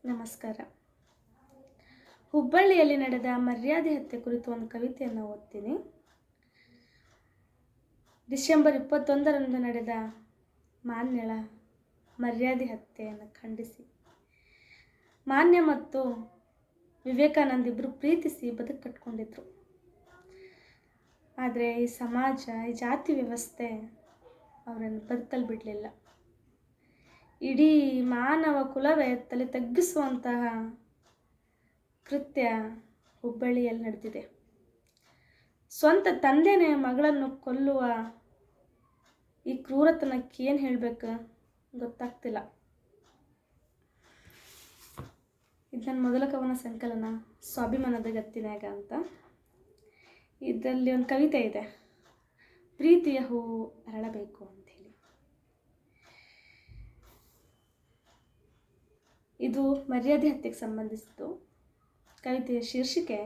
ನಮಸ್ಕಾರ. ಹುಬ್ಬಳ್ಳಿಯಲ್ಲಿ ನಡೆದ ಮರ್ಯಾದೆ ಹತ್ಯೆ ಕುರಿತು ಒಂದು ಕವಿತೆಯನ್ನು ಓದ್ತೀನಿ. ಡಿಸೆಂಬರ್ 21ರಂದು ನಡೆದ ಮಾನ್ಯಳ ಮರ್ಯಾದೆ ಹತ್ಯೆಯನ್ನು ಖಂಡಿಸಿ ಮಾನ್ಯ ಮತ್ತು ವಿವೇಕಾನಂದ ಇಬ್ಬರು ಪ್ರೀತಿಸಿ ಬದುಕು ಕಟ್ಕೊಂಡಿದ್ರು. ಆದರೆ ಈ ಸಮಾಜ, ಈ ಜಾತಿ ವ್ಯವಸ್ಥೆ ಅವರನ್ನು ಬದುಕಲು ಬಿಡಲಿಲ್ಲ. ಇಡೀ ಮಾನವ ಕುಲವೇ ತಲೆ ತಗ್ಗಿಸುವಂತಹ ಕೃತ್ಯ ಹುಬ್ಬಳ್ಳಿಯಲ್ಲಿ ನಡೆದಿದೆ. ಸ್ವಂತ ತಂದೆನೇ ಮಗಳನ್ನು ಕೊಲ್ಲುವ ಈ ಕ್ರೂರತನಕ್ಕೆ ಏನು ಹೇಳಬೇಕು ಗೊತ್ತಾಗ್ತಿಲ್ಲ. ಇದು ನನ್ನ ಮೊದಲ ಕವನ ಸಂಕಲನ ಸ್ವಾಭಿಮಾನದ ಗತ್ತಿನಾಗ ಅಂತ. ಇದರಲ್ಲಿ ಒಂದು ಕವಿತೆ ಇದೆ, ಪ್ರೀತಿಯ ಹೂವು ಅರಳಬೇಕು ಅಂಥೇಳಿ. ಇದು ಮರ್ಯಾದೆ ಹತ್ಯೆಗೆ ಸಂಬಂಧಿಸಿದ್ದು. ಕವಿತೆಯ ಶೀರ್ಷಿಕೆ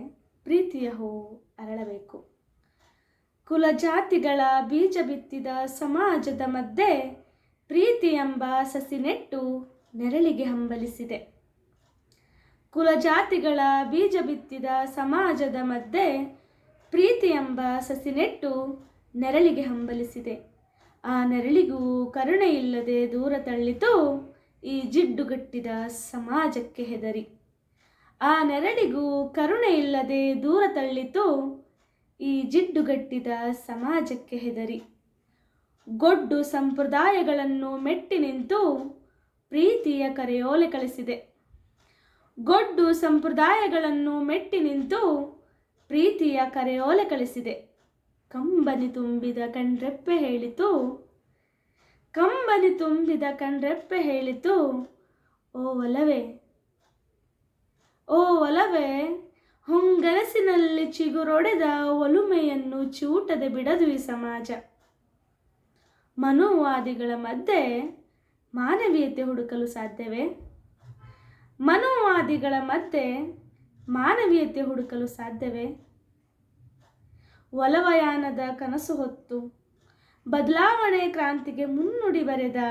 ಪ್ರೀತಿಯ ಹೂವು ಅರಳಬೇಕು. ಕುಲ ಜಾತಿಗಳ ಬೀಜ ಬಿತ್ತಿದ ಸಮಾಜದ ಮಧ್ಯೆ ಪ್ರೀತಿ ಎಂಬ ಸಸಿ ನೆಟ್ಟು ನೆರಳಿಗೆ ಹಂಬಲಿಸಿದೆ. ಕುಲ ಜಾತಿಗಳ ಬೀಜ ಬಿತ್ತಿದ ಸಮಾಜದ ಮಧ್ಯೆ ಪ್ರೀತಿ ಎಂಬ ಸಸಿ ನೆಟ್ಟು ನೆರಳಿಗೆ ಹಂಬಲಿಸಿದೆ. ಆ ನೆರಳಿಗೂ ಕರುಣೆ ಇಲ್ಲದೆ ದೂರ ತಳ್ಳಿತು ಈ ಜಿಡ್ಡುಗಟ್ಟಿದ ಸಮಾಜಕ್ಕೆ ಹೆದರಿ. ಆ ನೆರಳಿಗೂ ಕರುಣೆ ಇಲ್ಲದೆ ದೂರ ತಳ್ಳಿತು ಈ ಜಿಡ್ಡುಗಟ್ಟಿದ ಸಮಾಜಕ್ಕೆ ಹೆದರಿ. ಗೊಡ್ಡು ಸಂಪ್ರದಾಯಗಳನ್ನು ಮೆಟ್ಟಿ ನಿಂತು ಪ್ರೀತಿಯ ಕರೆಯೋಲೆ ಕಳಿಸಿದೆ. ಗೊಡ್ಡು ಸಂಪ್ರದಾಯಗಳನ್ನು ಮೆಟ್ಟಿ ನಿಂತು ಪ್ರೀತಿಯ ಕರೆಯೋಲೆ ಕಳಿಸಿದೆ. ಕಂಬನಿ ತುಂಬಿದ ಕಣ್ರೆಪ್ಪೆ ಹೇಳಿತು, ಕಂಬನಿ ತುಂಬಿದ ಕಣ್ರೆಪ್ಪೆ ಹೇಳಿತು, ಓ ಒಲವೇ, ಓ ಒಲವೇ, ಹೊಂಗನಸಿನಲ್ಲಿ ಚಿಗುರೊಡೆದ ಒಲುಮೆಯನ್ನು ಚೂಟದೆ ಬಿಡದು ಈ ಸಮಾಜ. ಮನೋವಾದಿಗಳ ಮಧ್ಯೆ ಮಾನವೀಯತೆ ಹುಡುಕಲು ಸಾಧ್ಯವೇ? ಮನೋವಾದಿಗಳ ಮಧ್ಯೆ ಮಾನವೀಯತೆ ಹುಡುಕಲು ಸಾಧ್ಯವೇ? ಒಲವಯಾನದ ಕನಸು ಹೊತ್ತು ಬದಲಾವಣೆ ಕ್ರಾಂತಿಗೆ ಮುನ್ನುಡಿ ಬರೆದ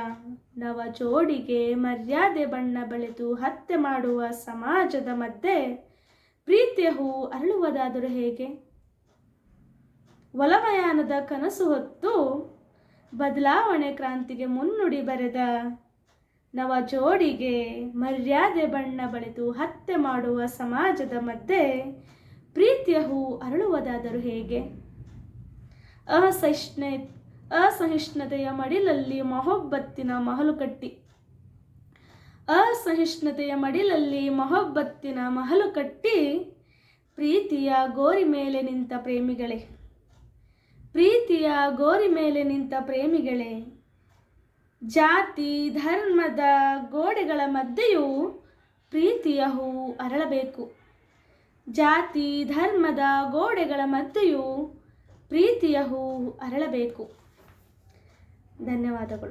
ನವ ಜೋಡಿಗೆ ಮರ್ಯಾದೆ ಬಣ್ಣ ಬಳಿದು ಹತ್ಯೆ ಮಾಡುವ ಸಮಾಜದ ಮಧ್ಯೆ ಪ್ರೀತಿಯ ಹೂವು ಅರಳುವುದಾದರೂ ಹೇಗೆ? ಒಲವಯಾನದ ಕನಸು ಹೊತ್ತು ಬದಲಾವಣೆ ಕ್ರಾಂತಿಗೆ ಮುನ್ನುಡಿ ಬರೆದ ನವ ಜೋಡಿಗೆ ಮರ್ಯಾದೆ ಬಣ್ಣ ಬಳಿದು ಹತ್ಯೆ ಮಾಡುವ ಸಮಾಜದ ಮಧ್ಯೆ ಪ್ರೀತಿಯ ಹೂವು ಅರಳುವುದಾದರೂ ಹೇಗೆ? ಅಸಹಿಷ್ಣುತೆಯ ಮಡಿಲಲ್ಲಿ ಮೊಹಬ್ಬತ್ತಿನ ಮಹಲು ಕಟ್ಟಿ, ಅಸಹಿಷ್ಣುತೆಯ ಮಡಿಲಲ್ಲಿ ಮೊಹಬ್ಬತ್ತಿನ ಮಹಲು ಕಟ್ಟಿ ಪ್ರೀತಿಯ ಗೋರಿ ಮೇಲೆ ನಿಂತ ಪ್ರೇಮಿಗಳೇ, ಪ್ರೀತಿಯ ಗೋರಿ ಮೇಲೆ ನಿಂತ ಪ್ರೇಮಿಗಳೇ, ಜಾತಿ ಧರ್ಮದ ಗೋಡೆಗಳ ಮಧ್ಯೆಯೂ ಪ್ರೀತಿಯ ಹೂವು ಅರಳಬೇಕು. ಜಾತಿ ಧರ್ಮದ ಗೋಡೆಗಳ ಮಧ್ಯೆಯೂ ಪ್ರೀತಿಯ ಹೂವು ಅರಳಬೇಕು. ಧನ್ಯವಾದಗಳು.